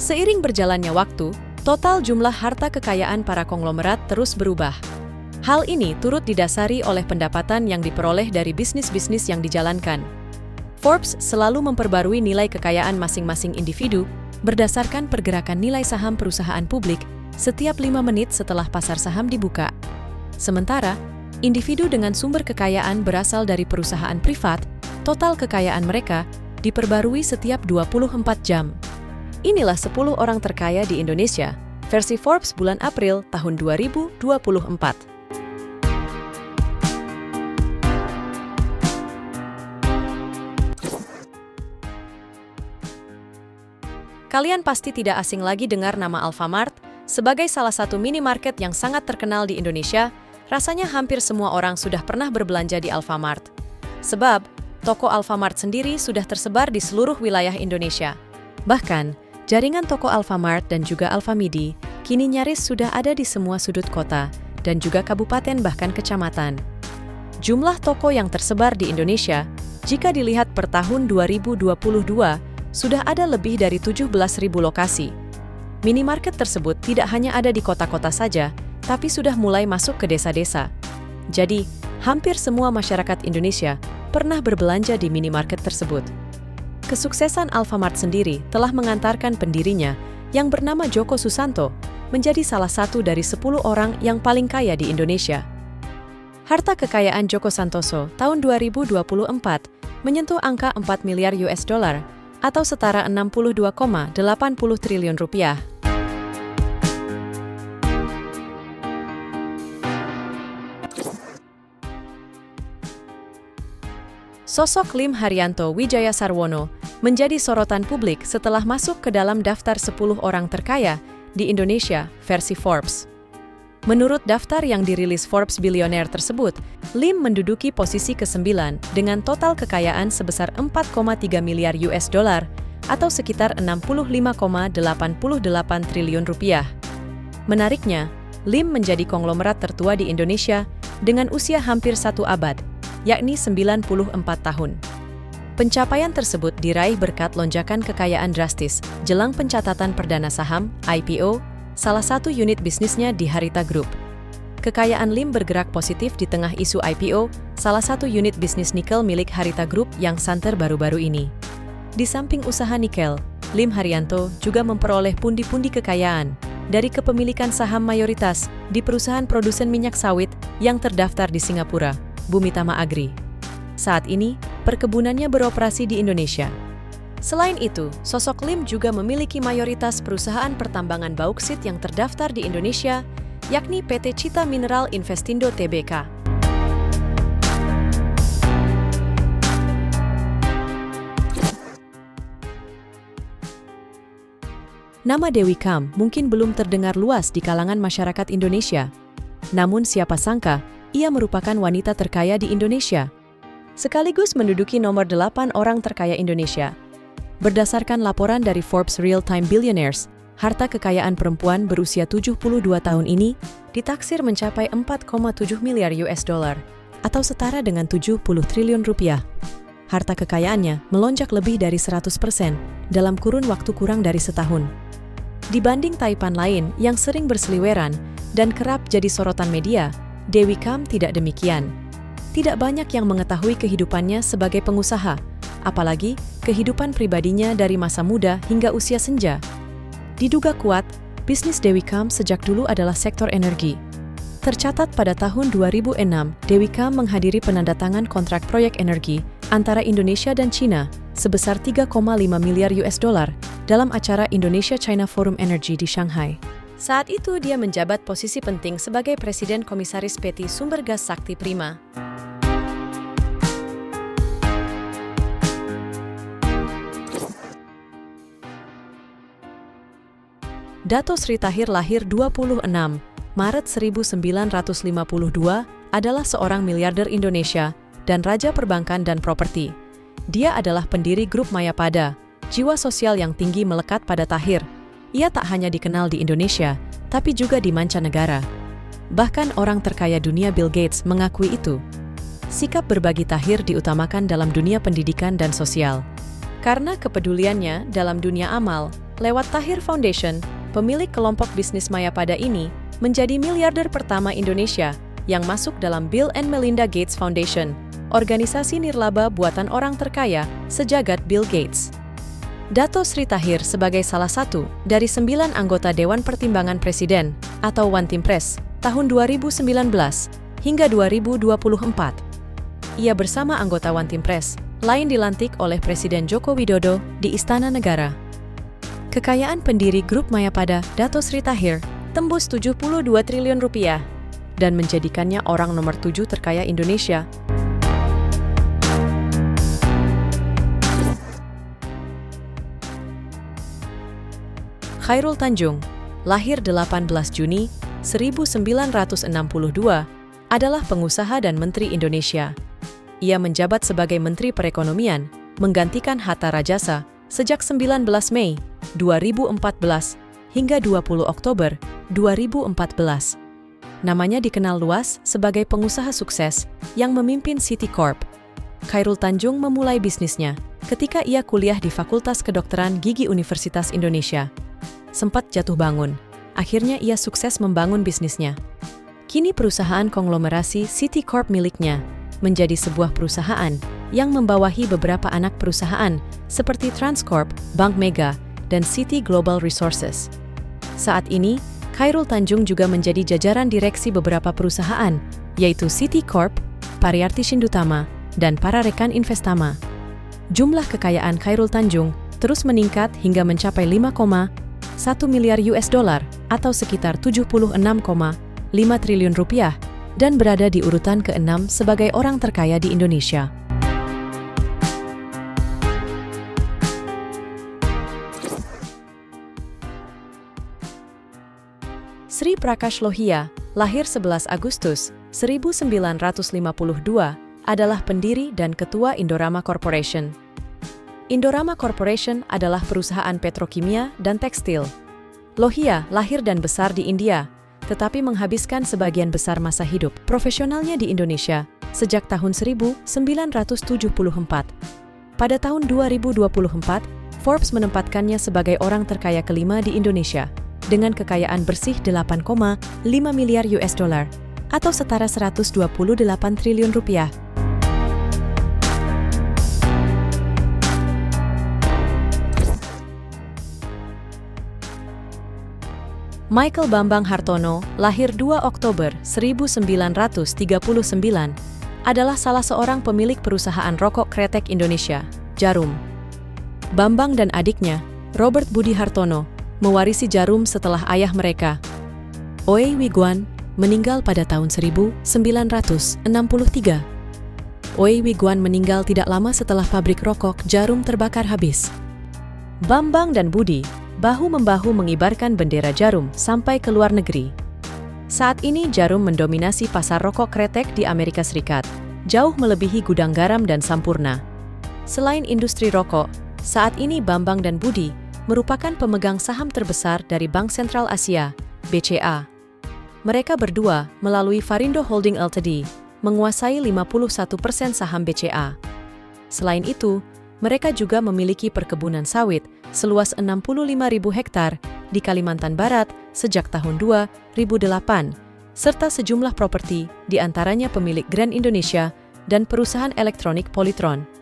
Seiring berjalannya waktu, total jumlah harta kekayaan para konglomerat terus berubah. Hal ini turut didasari oleh pendapatan yang diperoleh dari bisnis-bisnis yang dijalankan. Forbes selalu memperbarui nilai kekayaan masing-masing individu berdasarkan pergerakan nilai saham perusahaan publik setiap 5 menit setelah pasar saham dibuka. Sementara, individu dengan sumber kekayaan berasal dari perusahaan privat, total kekayaan mereka diperbarui setiap 24 jam. Inilah 10 orang terkaya di Indonesia, versi Forbes bulan April tahun 2024. Kalian pasti tidak asing lagi dengar nama Alfamart sebagai salah satu minimarket yang sangat terkenal di Indonesia. Rasanya hampir semua orang sudah pernah berbelanja di Alfamart. Sebab, toko Alfamart sendiri sudah tersebar di seluruh wilayah Indonesia. Bahkan, jaringan toko Alfamart dan juga Alfamidi kini nyaris sudah ada di semua sudut kota dan juga kabupaten bahkan kecamatan. Jumlah toko yang tersebar di Indonesia, jika dilihat per tahun 2022, sudah ada lebih dari 17.000 lokasi. Minimarket tersebut tidak hanya ada di kota-kota saja, tapi sudah mulai masuk ke desa-desa. Jadi, hampir semua masyarakat Indonesia pernah berbelanja di minimarket tersebut. Kesuksesan Alfamart sendiri telah mengantarkan pendirinya yang bernama Joko Susanto menjadi salah satu dari 10 orang yang paling kaya di Indonesia. Harta kekayaan Joko Santoso tahun 2024 menyentuh angka 4 miliar US dollar atau setara 62,80 triliun rupiah. Sosok Lim Haryanto Wijaya Sarwono menjadi sorotan publik setelah masuk ke dalam daftar 10 orang terkaya di Indonesia versi Forbes. Menurut daftar yang dirilis Forbes Billionaire tersebut, Lim menduduki posisi ke-9 dengan total kekayaan sebesar 4,3 miliar US dollar atau sekitar 65,88 triliun rupiah. Menariknya, Lim menjadi konglomerat tertua di Indonesia dengan usia hampir 1 abad, yakni 94 tahun. Pencapaian tersebut diraih berkat lonjakan kekayaan drastis jelang pencatatan perdana saham (IPO) salah satu unit bisnisnya di Harita Group. Kekayaan Lim bergerak positif di tengah isu IPO salah satu unit bisnis nikel milik Harita Group yang santer baru-baru ini. Di samping usaha nikel, Lim Haryanto juga memperoleh pundi-pundi kekayaan dari kepemilikan saham mayoritas di perusahaan produsen minyak sawit yang terdaftar di Singapura, Bumi Tama Agri. Saat ini, perkebunannya beroperasi di Indonesia. Selain itu, sosok Lim juga memiliki mayoritas perusahaan pertambangan bauksit yang terdaftar di Indonesia, yakni PT Cita Mineral Investindo Tbk. Nama Dewi Kam mungkin belum terdengar luas di kalangan masyarakat Indonesia. Namun siapa sangka, ia merupakan wanita terkaya di Indonesia. Sekaligus menduduki nomor 8 orang terkaya Indonesia. Berdasarkan laporan dari Forbes Real Time Billionaires, harta kekayaan perempuan berusia 72 tahun ini ditaksir mencapai 4,7 miliar US dollar atau setara dengan 70 triliun rupiah. Harta kekayaannya melonjak lebih dari 100% dalam kurun waktu kurang dari setahun. Dibanding taipan lain yang sering berseliweran dan kerap jadi sorotan media, Dewi Kam tidak demikian. Tidak banyak yang mengetahui kehidupannya sebagai pengusaha, apalagi kehidupan pribadinya dari masa muda hingga usia senja. Diduga kuat, bisnis Dewi Kam sejak dulu adalah sektor energi. Tercatat pada tahun 2006, Dewi Kam menghadiri penandatangan kontrak proyek energi antara Indonesia dan China sebesar 3,5 miliar US dollar dalam acara Indonesia-China Forum Energy di Shanghai. Saat itu dia menjabat posisi penting sebagai Presiden Komisaris PT Sumber Gas Sakti Prima. Dato Sri Tahir lahir 26 Maret 1952, adalah seorang miliarder Indonesia dan raja perbankan dan properti. Dia adalah pendiri grup Mayapada. Jiwa sosial yang tinggi melekat pada Tahir. Ia tak hanya dikenal di Indonesia, tapi juga di mancanegara. Bahkan orang terkaya dunia Bill Gates mengakui itu. Sikap berbagi Tahir diutamakan dalam dunia pendidikan dan sosial. Karena kepeduliannya dalam dunia amal, Lewat Tahir Foundation, pemilik kelompok bisnis Mayapada ini menjadi miliarder pertama Indonesia yang masuk dalam Bill and Melinda Gates Foundation, organisasi nirlaba buatan orang terkaya sejagat Bill Gates. Dato Sri Tahir sebagai salah satu dari 9 anggota Dewan Pertimbangan Presiden atau One Team Press tahun 2019 hingga 2024. Ia bersama anggota One Team Press lain dilantik oleh Presiden Joko Widodo di Istana Negara. Kekayaan pendiri grup Mayapada, Dato Sri Tahir, tembus 72 triliun rupiah dan menjadikannya orang nomor 7 terkaya Indonesia. Khairul Tanjung, lahir 18 Juni 1962, adalah pengusaha dan Menteri Indonesia. Ia menjabat sebagai Menteri Perekonomian, menggantikan Hatta Rajasa sejak 19 Mei 2014 hingga 20 Oktober 2014. Namanya dikenal luas sebagai pengusaha sukses yang memimpin City Corp. Khairul Tanjung memulai bisnisnya ketika ia kuliah di Fakultas Kedokteran Gigi Universitas Indonesia. Sempat jatuh bangun, akhirnya ia sukses membangun bisnisnya. Kini perusahaan konglomerasi City Corp miliknya menjadi sebuah perusahaan yang membawahi beberapa anak perusahaan seperti Transcorp, Bank Mega, dan City Global Resources. Saat ini, Khairul Tanjung juga menjadi jajaran direksi beberapa perusahaan, yaitu City Corp, Pariyarti Shindutama, dan Pararekan Investama. Jumlah kekayaan Khairul Tanjung terus meningkat hingga mencapai 5,1 miliar US dollar atau sekitar 76,5 triliun rupiah dan berada di urutan ke-6 sebagai orang terkaya di Indonesia. Sri Prakash Lohia, lahir 11 Agustus 1952, adalah pendiri dan ketua Indorama Corporation. Indorama Corporation adalah perusahaan petrokimia dan tekstil. Lohia lahir dan besar di India, tetapi menghabiskan sebagian besar masa hidup profesionalnya di Indonesia sejak tahun 1974. Pada tahun 2024, Forbes menempatkannya sebagai orang terkaya kelima di Indonesia, dengan kekayaan bersih 8,5 miliar US dollar atau setara 128 triliun rupiah. Michael Bambang Hartono, lahir 2 Oktober 1939, adalah salah seorang pemilik perusahaan rokok kretek Indonesia, Djarum. Bambang dan adiknya, Robert Budi Hartono, mewarisi Djarum setelah ayah mereka, Oey Wiguan, meninggal pada tahun 1963. Oey Wiguan meninggal tidak lama setelah pabrik rokok Djarum terbakar habis. Bambang dan Budi bahu-membahu mengibarkan bendera Djarum sampai ke luar negeri. Saat ini Djarum mendominasi pasar rokok kretek di Amerika Serikat, jauh melebihi Gudang Garam dan Sampurna. Selain industri rokok, saat ini Bambang dan Budi merupakan pemegang saham terbesar dari Bank Sentral Asia, BCA. Mereka berdua, melalui Varindo Holding Ltd, menguasai 51% saham BCA. Selain itu, mereka juga memiliki perkebunan sawit seluas 65.000 hektar di Kalimantan Barat sejak tahun 2008, serta sejumlah properti, di antaranya pemilik Grand Indonesia dan perusahaan elektronik Polytron.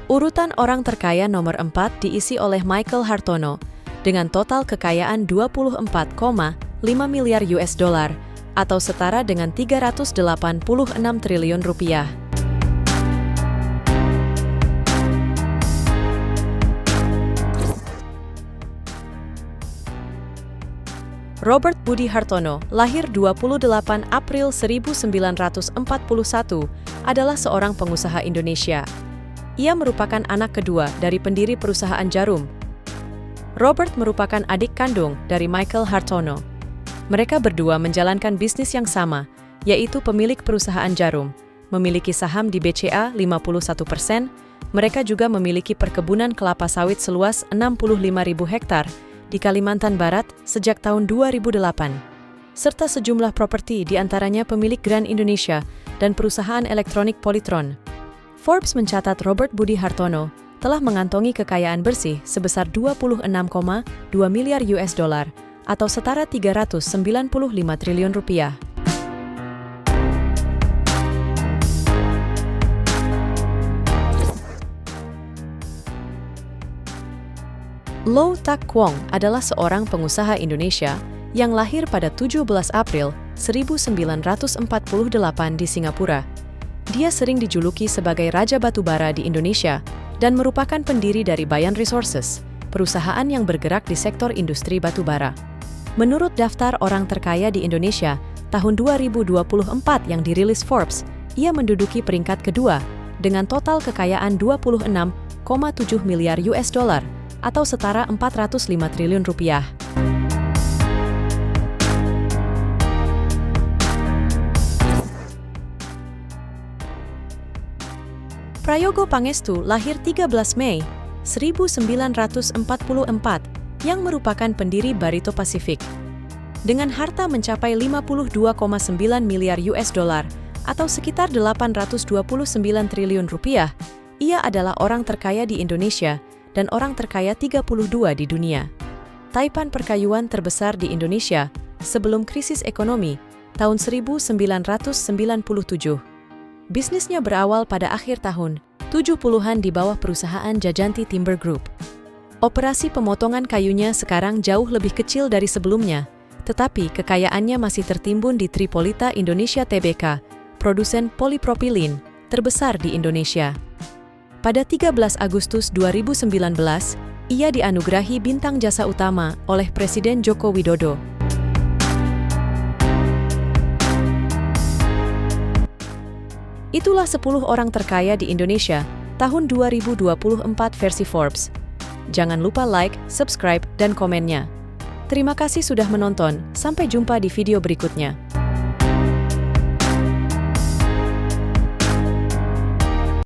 Urutan orang terkaya nomor 4 diisi oleh Michael Hartono dengan total kekayaan 24,5 miliar US dollar atau setara dengan 386 triliun rupiah. Robert Budi Hartono, lahir 28 April 1941, adalah seorang pengusaha Indonesia. Ia merupakan anak kedua dari pendiri perusahaan Djarum. Robert merupakan adik kandung dari Michael Hartono. Mereka berdua menjalankan bisnis yang sama, yaitu pemilik perusahaan Djarum, memiliki saham di BCA 51%, mereka juga memiliki perkebunan kelapa sawit seluas 65.000 hektar di Kalimantan Barat sejak tahun 2008, serta sejumlah properti di antaranya pemilik Grand Indonesia dan perusahaan elektronik Polytron. Forbes mencatat Robert Budi Hartono telah mengantongi kekayaan bersih sebesar 26,2 miliar US dollar atau setara 395 triliun rupiah. Low Tak Kwong adalah seorang pengusaha Indonesia yang lahir pada 17 April 1948 di Singapura. Dia sering dijuluki sebagai Raja Batubara di Indonesia dan merupakan pendiri dari Bayan Resources, perusahaan yang bergerak di sektor industri batubara. Menurut daftar orang terkaya di Indonesia tahun 2024 yang dirilis Forbes, ia menduduki peringkat kedua dengan total kekayaan 26,7 miliar US dollar atau setara 405 triliun rupiah. Prayogo Pangestu lahir 13 Mei 1944 yang merupakan pendiri Barito Pacific. Dengan harta mencapai 52,9 miliar US dollar atau sekitar 829 triliun rupiah, ia adalah orang terkaya di Indonesia dan orang terkaya 32 di dunia. Taipan perkayuan terbesar di Indonesia sebelum krisis ekonomi tahun 1997. Bisnisnya berawal pada akhir tahun 70-an di bawah perusahaan Jajanti Timber Group. Operasi pemotongan kayunya sekarang jauh lebih kecil dari sebelumnya, tetapi kekayaannya masih tertimbun di Tripolita Indonesia Tbk, produsen polipropilin terbesar di Indonesia. Pada 13 Agustus 2019, ia dianugerahi Bintang Jasa Utama oleh Presiden Joko Widodo. Itulah 10 orang terkaya di Indonesia tahun 2024 versi Forbes. Jangan lupa like, subscribe, dan komennya. Terima kasih sudah menonton, sampai jumpa di video berikutnya.